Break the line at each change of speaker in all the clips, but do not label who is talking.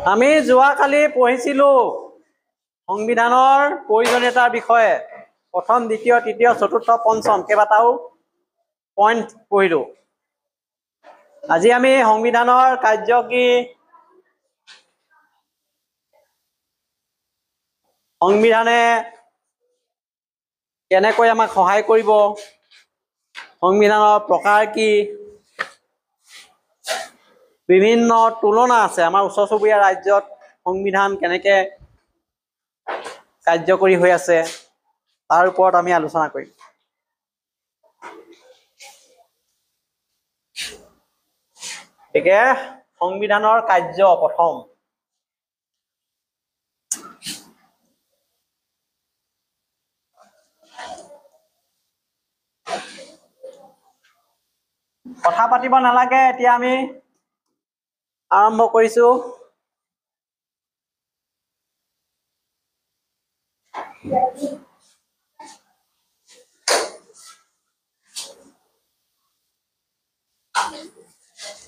আমি যোৱাকালি পঢ়িছিলোঁ সংবিধানৰ প্ৰয়োজনীয়তাৰ বিষয়ে প্ৰথম দ্বিতীয় তৃতীয় চতুৰ্থ পঞ্চম কেইবাটাও পইণ্ট পঢ়িলোঁ। আজি আমি সংবিধানৰ কাৰ্য কি, সংবিধানে কেনেকৈ আমাক সহায় কৰিব, সংবিধানৰ প্ৰকাৰ কি, বিভিন্ন তুলনা আছে আমাৰ ওচৰ চুবুৰীয়া ৰাজ্যত সংবিধান কেনেকে কাৰ্যকৰী হৈ আছে তাৰ ওপৰত আমি আলোচনা কৰিম। গতিকে সংবিধানৰ কাৰ্য প্ৰথম কথা পাতিব নালাগে, এতিয়া আমি আৰম্ভ কৰিছো।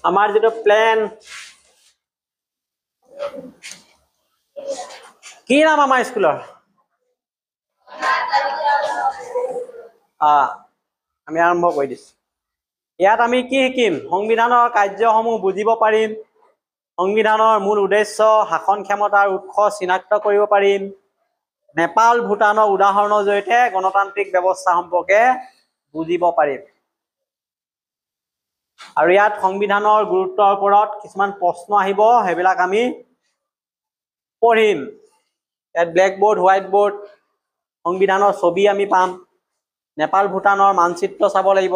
আমাৰ যেটো প্লেন, কি নাম আমাৰ স্কুলৰ? আমি আৰম্ভ কৰি দিছো। ইয়াত আমি কি শিকিম? সংবিধানৰ কাৰ্যসমূহ বুজিব পাৰিম, সংবিধানৰ মূল উদ্দেশ্য, শাসন ক্ষমতাৰ উৎস চিনাক্ত কৰিব পাৰিম, নেপাল ভূটানৰ উদাহৰণৰ জৰিয়তে গণতান্ত্ৰিক ব্যৱস্থা সম্পৰ্কে বুজিব পাৰিম। আৰু ইয়াত সংবিধানৰ গুৰুত্বৰ ওপৰত কিছুমান প্ৰশ্ন আহিব, সেইবিলাক আমি পঢ়িম। ইয়াত ব্লেক বোৰ্ড, হোৱাইট বোৰ্ড, সংবিধানৰ ছবি আমি পাম, নেপাল ভূটানৰ মানচিত্ৰ চাব লাগিব।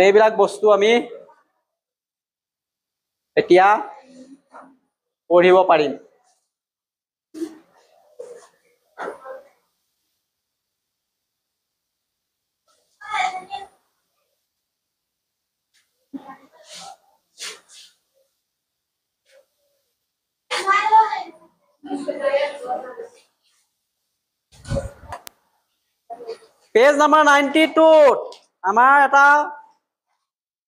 এইবিলাক বস্তু আমি এতিয়া পঢ়িব পাৰিম। পেজ নাম্বাৰ 92 আমাৰ এটা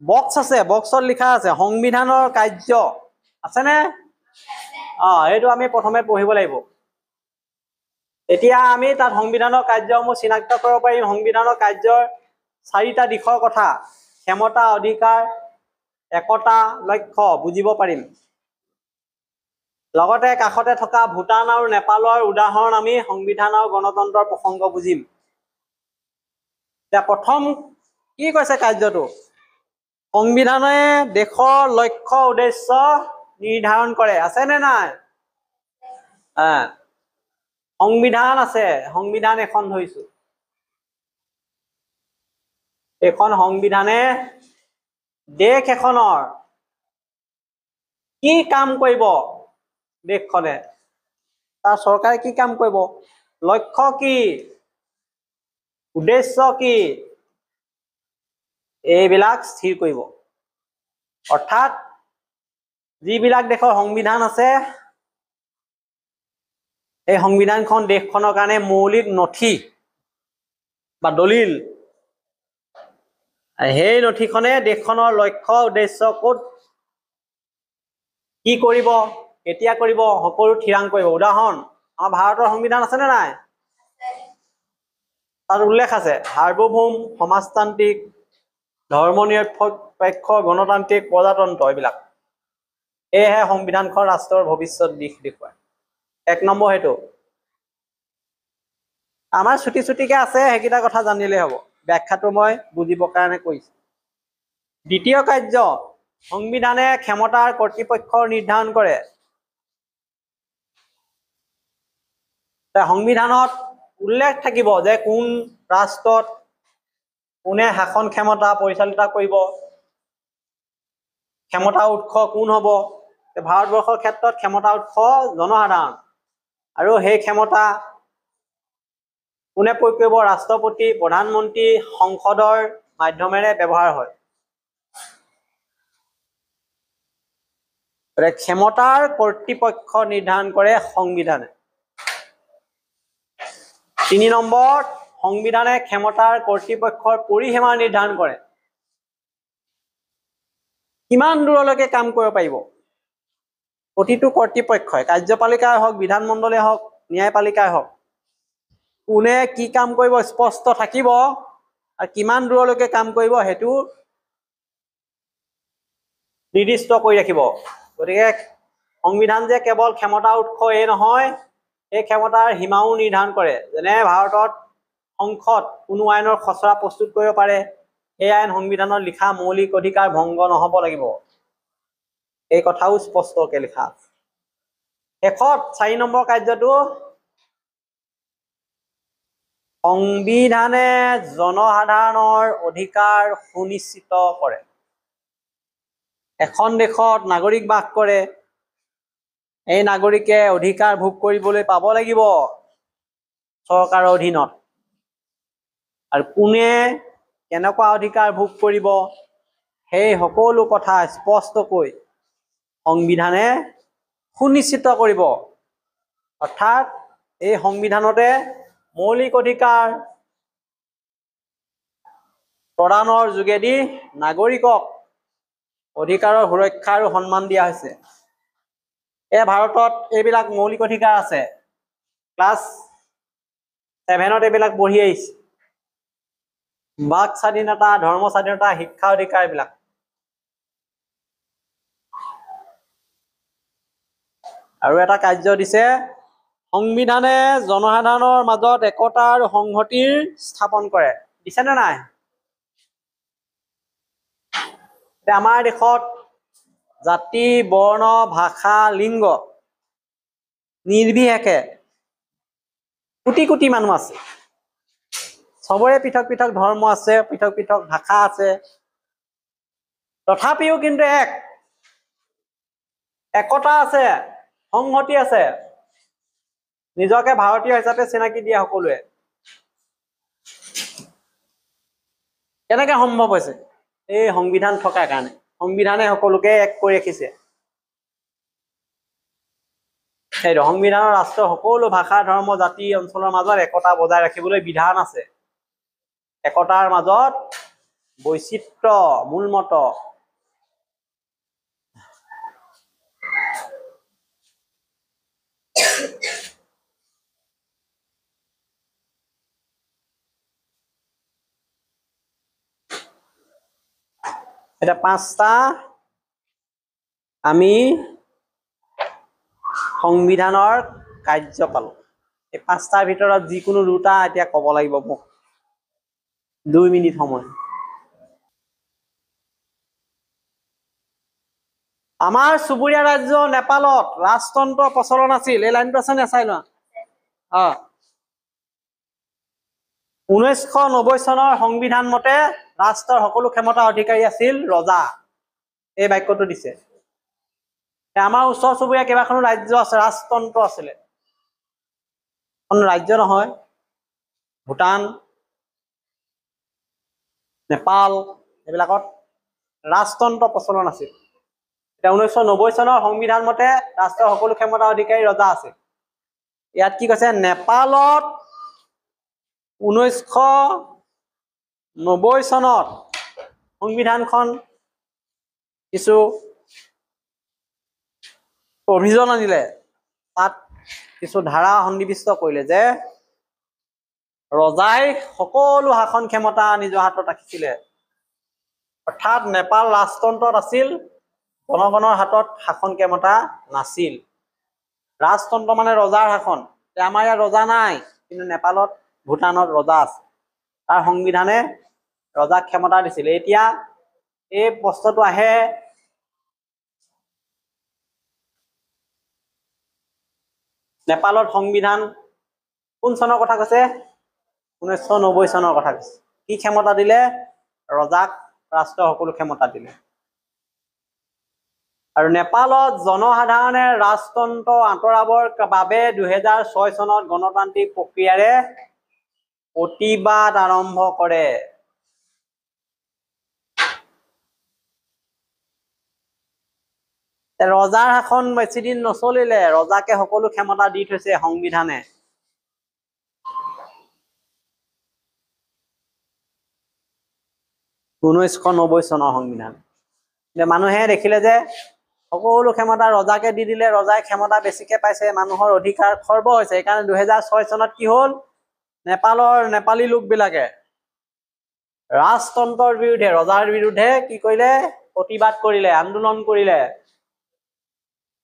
বক্স আছে, বক্সত লিখা আছে সংবিধানৰ কাৰ্য আছেনে? এইটো আমি প্ৰথমে পঢ়িব লাগিব। এতিয়া আমি তাত সংবিধানৰ কাৰ্যসমূহ চিনাক্ত কৰিব পাৰিম। সংবিধানৰ কাৰ্যৰ 4টা দিশৰ কথা, ক্ষমতা, অধিকাৰ, একতা, লক্ষ্য বুজিব পাৰিম। লগতে কাষতে থকা ভূটান আৰু নেপালৰ উদাহৰণ আমি সংবিধান আৰু গণতন্ত্ৰৰ প্ৰসংগ বুজিম। এতিয়া প্ৰথম কি কৈছে কাৰ্যটো? সংবিধানে দেশৰ লক্ষ্য উদ্দেশ্য নিৰ্ধাৰণ কৰে। আছে নে নাই? সংবিধান আছে, সংবিধান এখন ধৰিছো। এখন সংবিধানে দেশ এখনৰ কি কাম কৰিব, দেশখনে তাৰ চৰকাৰে কি কাম কৰিব, লক্ষ্য কি, উদ্দেশ্য কি, এইবিলাক স্থিৰ কৰিব। অৰ্থাৎ যিবিলাক দেশৰ সংবিধান আছে, এই সংবিধানখন দেশখনৰ কাৰণে মৌলিক নথি বা দলিল। সেই নথিখনে দেশখনৰ লক্ষ্য উদ্দেশ্য ক'ত কি কৰিব, কেতিয়া কৰিব, সকলো থিৰাং কৰিব। উদাহৰণ, আমাৰ ভাৰতৰ সংবিধান আছে নে নাই? তাত উল্লেখ আছে সাৰ্বভৌম, সমাজতান্ত্ৰিক, ধৰ্মনিৰপেক্ষ, গণতান্ত্ৰিক, প্ৰজাতন্ত্ৰ, এইবিলাক। এয়েহে সংবিধানখন ৰাষ্ট্ৰৰ ভৱিষ্যত দিশ দেখুৱায়। 1 নম্বৰ সেইটো। আমাৰ ছুটি ছুটিকে আছে, সেইকেইটা কথা জানিলেই হ'ব, ব্যাখ্যাটো মই বুজিবৰ কাৰণে কৈছো। দ্বিতীয় কাৰ্য, সংবিধানে ক্ষমতাৰ কৰ্তৃপক্ষ নিৰ্ধাৰণ কৰে। সংবিধানত উল্লেখ থাকিব যে কোন ৰাষ্ট্ৰত কোনে শাসন ক্ষমতা পৰিচালিত কৰিব, ক্ষমতা উৎস কোন হ'ব। ভাৰতবৰ্ষৰ ক্ষেত্ৰত ক্ষমতা উৎস জনসাধাৰণ, আৰু সেই ক্ষমতা কোনে প্ৰয়োগ কৰিব? ৰাষ্ট্ৰপতি, প্ৰধানমন্ত্ৰী, সংসদৰ মাধ্যমেৰে ব্যৱহাৰ হয়। ক্ষমতাৰ কৰ্তৃপক্ষ নিৰ্ধাৰণ কৰে সংবিধানে। 3 নম্বৰ, সংবিধানে ক্ষমতাৰ কৰ্তৃপক্ষৰ পৰিসীমা নিৰ্ধাৰণ কৰে। কিমান দূৰলৈকে কাম কৰিব পাৰিব, প্ৰতিটো কৰ্তৃপক্ষই কাৰ্যপালিকাই হওক বিধানমণ্ডলেই হওক ন্যায়পালিকাই হওক কোনে কি কাম কৰিব স্পষ্ট থাকিব আৰু কিমান দূৰলৈকে কাম কৰিব সেইটো নিৰ্দিষ্ট কৰি ৰাখিব। গতিকে সংবিধান যে কেৱল ক্ষমতাৰ উৎস এই নহয়, এই ক্ষমতাৰ সীমাও নিৰ্ধাৰণ কৰে। যেনে ভাৰতত সংসদ কোনো আইনৰ খচৰা প্ৰস্তুত কৰিব পাৰে, এই আইন সংবিধানত লিখা মৌলিক অধিকাৰ ভংগ নহব লাগিব, এই কথাও স্পষ্টকৈ লিখা আছে। শেষত 4 নম্বৰ কাৰ্যটো সংবিধানে জনসাধাৰণৰ অধিকাৰ সুনিশ্চিত কৰে। এখন দেশত নাগৰিক বাস কৰে, এই নাগৰিকে অধিকাৰ ভোগ কৰিবলৈ পাব লাগিব চৰকাৰৰ অধীনত। আৰু কোনে কেনেকুৱা অধিকাৰ ভোগ কৰিব সেই সকলো কথা স্পষ্টকৈ সংবিধানে সুনিশ্চিত কৰিব। অৰ্থাৎ এই সংবিধানতে মৌলিক অধিকাৰ প্ৰদানৰ যোগেদি নাগৰিকক অধিকাৰৰ সুৰক্ষা আৰু সন্মান দিয়া হৈছে। ভাৰতত এইবিলাক মৌলিক অধিকাৰ আছে, ক্লাছ 7ত এইবিলাক পঢ়ি আহিছে। বাক স্বাধীনতা, ধৰ্ম স্বাধীনতা, শিক্ষা অধিকাৰ এইবিলাক। আৰু এটা কাৰ্য দিছে, সংবিধানে জনসাধাৰণৰ মাজত একতা আৰু সংহতিৰ স্থাপন কৰে। দিছেনে নাই? আমাৰ দেশত জাতি, বৰ্ণ, ভাষা, লিংগ নিৰ্বিশেষে কোটি কোটি মানুহ আছে। চবৰে পৃথক পৃথক ধৰ্ম আছে, পৃথক পৃথক ভাষা আছে, তথাপিও কিন্তু একতা আছে, সংহতি আছে। নিজকে ভাৰতীয় হিচাপে চিনাকি দিয়ে সকলোৱে। কেনেকে সম্ভৱ হৈছে? এই সংবিধান থকাৰ কাৰণে। সংবিধানে সকলোকে এক কৰি ৰাখিছে। সেইটো সংবিধানৰ ৰাষ্ট্ৰৰ সকলো ভাষা, ধৰ্ম, জাতি, অঞ্চলৰ মাজত একতা বজাই ৰাখিবলৈ বিধান আছে। একতাৰ মাজত বৈচিত্ৰ্য মূল মত। এটা 5টা আমি সংবিধানৰ কাৰ্য পালো। এই 5টাৰ ভিতৰত যিকোনো 2টা এতিয়া ক'ব লাগিব মোক। 2 মিনিট সময়। আমাৰ চুবুৰীয়া ৰাজ্য নেপালত ৰাজতন্ত্ৰ প্ৰচলন আছিল। এই লাইনটো আছে নে? চাই লোৱা। 1990 চনৰ সংবিধান মতে ৰাষ্ট্ৰৰ সকলো ক্ষমতা অধিকাৰী আছিল ৰজা। এই বাক্যটো দিছে। আমাৰ ওচৰ চুবুৰীয়া কেইবাখনো ৰাজ্য আছে, ৰাজতন্ত্ৰ আছিলে। ৰাজ্য নহয়, ভূটান, নেপাল এইবিলাকত ৰাজতন্ত্ৰ প্ৰচলন আছিল। এতিয়া 1990 চনৰ সংবিধান মতে ৰাষ্ট্ৰৰ সকলো ক্ষমতা অধিকাৰী ৰজা আছে। ইয়াত কি কৈছে? নেপালত 1990 চনত সংবিধানখন কিছু অভিযোজন আনিলে। তাত কিছু ধাৰা সন্নিৱিষ্ট কৰিলে যে ৰজাই সকলো শাসন ক্ষমতা নিজৰ হাতত ৰাখিছিলে। অৰ্থাৎ নেপাল ৰাজতন্ত্ৰত আছিল, জনগণৰ হাতত শাসন ক্ষমতা নাছিল। ৰাজতন্ত্ৰ মানে ৰজাৰ শাসন। আমাৰ ইয়াত ৰজা নাই, কিন্তু নেপালত, ভূটানত ৰজা আছে। তাৰ সংবিধানে ৰজাক ক্ষমতা দিছিল। এতিয়া এই প্ৰশ্নটো আহে, নেপালত সংবিধান কোন চনৰ কথা কৈছে? 1990 চনৰ কথা কৈছে। কি ক্ষমতা দিলে? ৰজাক ৰাষ্ট্ৰৰ সকলো ক্ষমতা দিলে। আৰু নেপালত জনসাধাৰণে ৰাজতন্ত্ৰ আঁতৰাবৰ বাবে 2006 চনত গণতান্ত্ৰিক প্ৰক্ৰিয়াৰে প্ৰতিবাদ আৰম্ভ কৰে। ৰজাৰ শাসন বেছি দিন নচলিলে, ৰজাকে সকলো ক্ষমতা দি থৈছে সংবিধানে। ঊনৈছশ 90 চনৰ সংবিধান। মানুহে দেখিলে যে সকলো ক্ষমতা ৰজাকে দি দিলে, ৰজাই ক্ষমতা বেছিকে পাইছে, মানুহৰ অধিকাৰ খৰ্ব হৈছে। সেইকাৰণে 2006 চনত কি হ'ল, নেপালী লোকবিলাকে ৰাজতন্ত্ৰৰ বিৰুদ্ধে, ৰজাৰ বিৰুদ্ধে কি কৰিলে, প্ৰতিবাদ কৰিলে, আন্দোলন কৰিলে।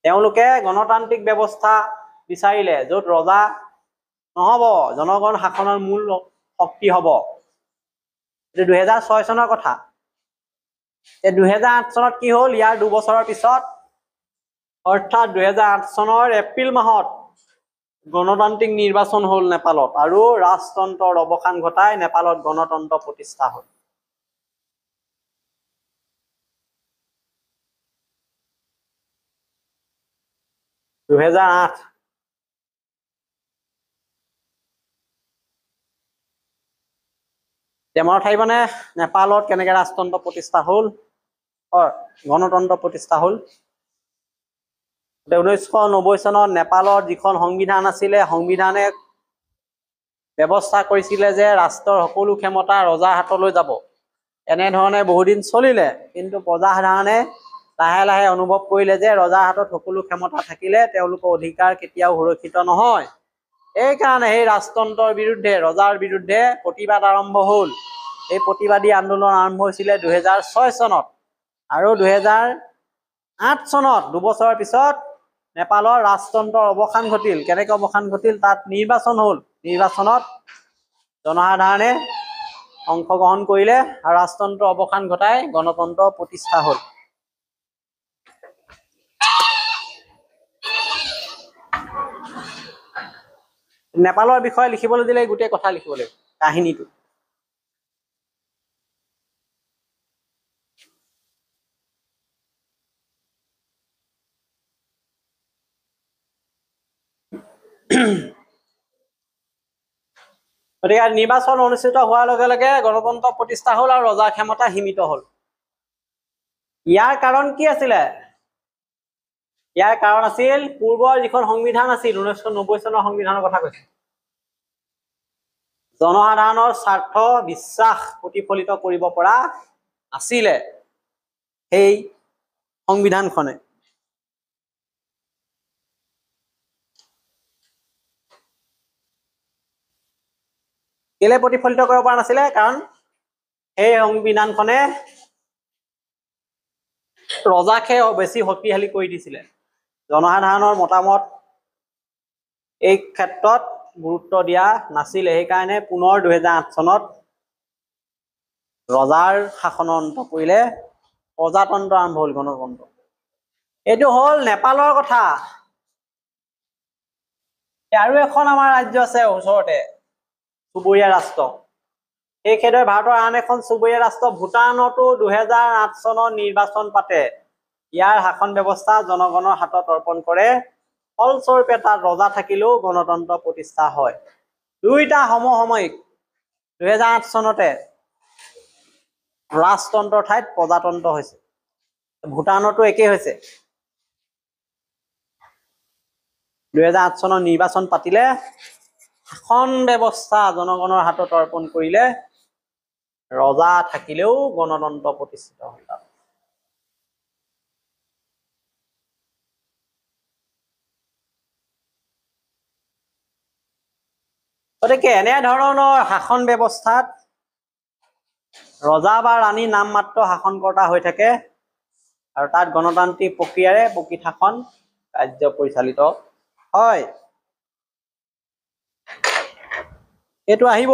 তেওঁলোকে গণতান্ত্ৰিক ব্যৱস্থা বিচাৰিলে, য'ত ৰজা নহব, জনগণ শাসনৰ মূল শক্তি হব। এইটো 2006 চনৰ কথা। 2008 চনত কি হ'ল, ইয়াৰ 2 বছৰৰ পিছত, অৰ্থাৎ 2008 চনৰ এপ্ৰিল মাহত গণতান্ত্ৰিক নিৰ্বাচন হ'ল নেপালত, আৰু ৰাজতন্ত্ৰৰ অৱসান ঘটাই নেপালত গণতন্ত্ৰ প্ৰতিষ্ঠা হ'ল। মনত থাকিবনে নেপালত কেনেকে ৰাজতন্ত্ৰ প্ৰতিষ্ঠা হ'ল, গণতন্ত্ৰ প্ৰতিষ্ঠা হ'ল? 1990 চনত নেপালৰ যিখন সংবিধান আছিলে, সংবিধানে ব্যৱস্থা কৰিছিলে যে ৰাষ্ট্ৰৰ সকলো ক্ষমতা ৰজাৰ হাতলৈ যাব। এনেধৰণে বহুদিন চলিলে, কিন্তু প্ৰজাসাধাৰণে লাহে লাহে অনুভৱ কৰিলে যে ৰজাৰ হাতত সকলো ক্ষমতা থাকিলে তেওঁলোকৰ অধিকাৰ কেতিয়াও সুৰক্ষিত নহয়। এইকাৰণে সেই ৰাজতন্ত্ৰৰ বিৰুদ্ধে, ৰজাৰ বিৰুদ্ধে প্ৰতিবাদ আৰম্ভ হ'ল। এই প্ৰতিবাদী আন্দোলন আৰম্ভ হৈছিলে 2006 চনত, আৰু 2008 চনত 2 বছৰৰ পিছত নেপালৰ ৰাজতন্ত্ৰৰ অৱসান ঘটিল। কেনেকৈ অৱসান ঘটিল? তাত নিৰ্বাচন হ'ল। নিৰ্বাচনত জনসাধাৰণে অংশগ্ৰহণ কৰিলে আৰু ৰাজতন্ত্ৰৰ অৱসান ঘটাই গণতন্ত্ৰ প্ৰতিষ্ঠা হ'ল। নেপালৰ বিষয়ে লিখিবলৈ দিলে গোটেই কথা লিখিব লাগিব, কাহিনীটো। গতিকে নিৰ্বাচন অনুষ্ঠিত হোৱাৰ লগে লগে গণতন্ত্ৰ প্ৰতিষ্ঠা হ'ল আৰু ৰজাৰ ক্ষমতা সীমিত হ'ল। ইয়াৰ কাৰণ কি আছিলে? ইয়াৰ কাৰণ আছিল পূৰ্বৰ যিখন সংবিধান আছিল, 1990 চনৰ সংবিধানৰ কথা কৈছে, জনসাধাৰণৰ স্বাৰ্থ বিশ্বাস প্ৰতিফলিত কৰিব পৰা আছিলে সেই সংবিধানখনে। কেলে প্ৰতিফলিত কৰিব পৰা নাছিলে? কাৰণ সেই সংবিধানখনে ৰজাকে বেছি শক্তিশালী কৰি দিছিলে। জনসাধাৰণৰ মতামত এই ক্ষেত্ৰত গুৰুত্ব দিয়া নাছিলে। সেইকাৰণে পুনৰ 2008 চনত ৰজাৰ শাসনৰ অন্ত পৰিলে, প্ৰজাতন্ত্ৰ আৰম্ভ হ'ল, গণতন্ত্ৰ। এইটো হ'ল নেপালৰ কথা। আৰু এখন আমাৰ ৰাজ্য আছে ওচৰতে, চুবুৰীয়া ৰাষ্ট্ৰ। এই ক্ষেত্ৰত ভাৰতৰ আন এখন চুবুৰীয়া ৰাষ্ট্ৰ ভূটানতো 2008 চনত নিৰ্বাচন পাতে। ইয়াৰ শাসন ব্যৱস্থা জনগণৰ হাতত অৰ্পণ কৰে, ফলস্বৰূপে তাত ৰজা থাকিলেও গণতন্ত্ৰ প্ৰতিষ্ঠা হয়। দুইটা সমসাময়িক। 2008 চনতে ৰাজতন্ত্ৰৰ ঠাইত প্ৰজাতন্ত্ৰ হৈছে। ভূটানতো একেই হৈছে। 2008 চনত নিৰ্বাচন পাতিলে, শাসন ব্যৱস্থা জনগণৰ হাতত অৰ্পণ কৰিলে, ৰজা থাকিলেও গণতন্ত্ৰ প্ৰতিষ্ঠিত হ'ল। গতিকে এনেধৰণৰ শাসন ব্যৱস্থাত ৰজা বা ৰাণী নাম মাত্ৰ শাসনকৰ্তা হৈ থাকে, আৰু তাত গণতান্ত্ৰিক প্ৰক্ৰিয়াৰে প্ৰকৃত শাসন কাৰ্য পৰিচালিত হয়। এইটো আহিব,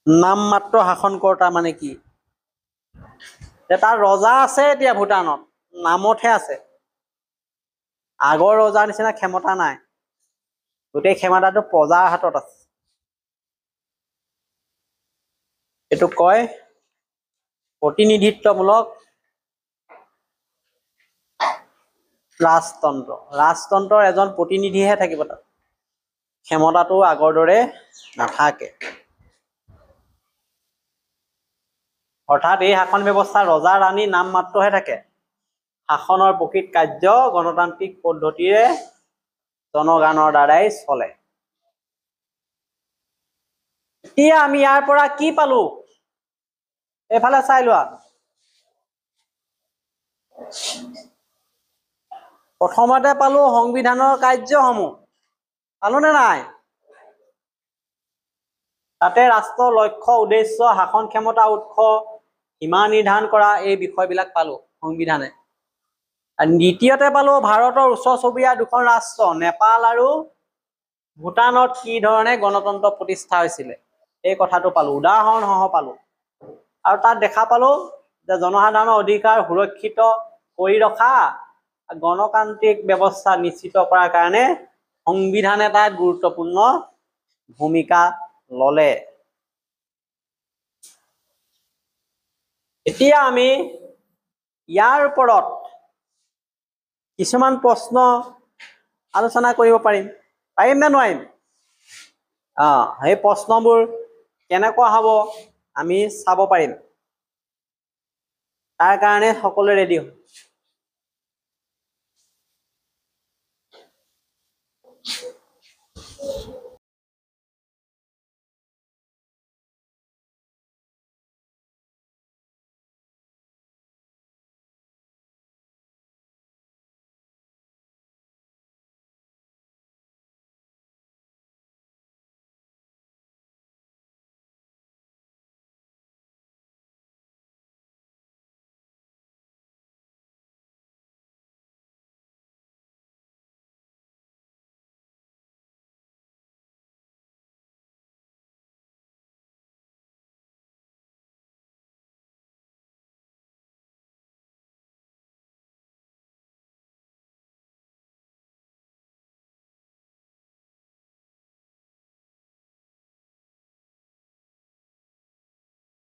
নাম মাত্ৰ শাসনকৰ্তা মানে কি? তাত ৰজা আছে এতিয়া ভূটানত, নামতহে আছে। আগৰ ৰজাৰ নিচিনা ক্ষমতা নাই, গোটেই ক্ষমতাটো প্ৰজাৰ হাতত আছে। এইটো কয় প্ৰতিনিধিত্বমূলক ৰাজতন্ত্ৰ। ৰাজতন্ত্ৰৰ এজন প্ৰতিনিধিহে থাকিব তাত, ক্ষমতাটো আগৰ দৰে নাথাকে। অৰ্থাৎ এই শাসন ব্যৱস্থা ৰজা ৰাণী নাম মাত্ৰহে থাকে। শাসনৰ প্ৰকৃত কাৰ্য গণতান্ত্ৰিক পদ্ধতিৰে জনগণৰ দ্বাৰাই চলে। এতিয়া আমি ইয়াৰ পৰা কি পালো? এইফালে চাই লোৱা। প্ৰথমতে পালো সংবিধানৰ কাৰ্যসমূহ, পালোনে নাই? তাতে ৰাষ্ট্ৰৰ লক্ষ্য, উদ্দেশ্য, শাসন ক্ষমতা, উৎস, সীমা নিৰ্ধাৰণ কৰা এই বিষয়বিলাক পালো সংবিধানে। আৰু দ্বিতীয়তে পালো ভাৰতৰ ওচৰ চুবুৰীয়া দুখন ৰাষ্ট্ৰ নেপাল আৰু ভূটানত কি ধৰণে গণতন্ত্ৰ প্ৰতিষ্ঠা হৈছিলে এই কথাটো পালো, উদাহৰণ সহ পালো। আৰু তাত দেখা পালো যে জনসাধাৰণৰ অধিকাৰ সুৰক্ষিত কৰি ৰখা, গণতান্ত্ৰিক ব্যৱস্থা নিশ্চিত কৰাৰ কাৰণে সংবিধানে তাত গুৰুত্বপূৰ্ণ ভূমিকা ললে। এতিয়া আমি ইয়াৰ ওপৰত কিছুমান প্ৰশ্ন আলোচনা কৰিব পাৰিম নে নোৱাৰিম? সেই প্ৰশ্নবোৰ কেনেকুৱা হ'ব আমি চাব পাৰিম। তাৰ কাৰণে সকলোৱে ৰেডি হ'ব।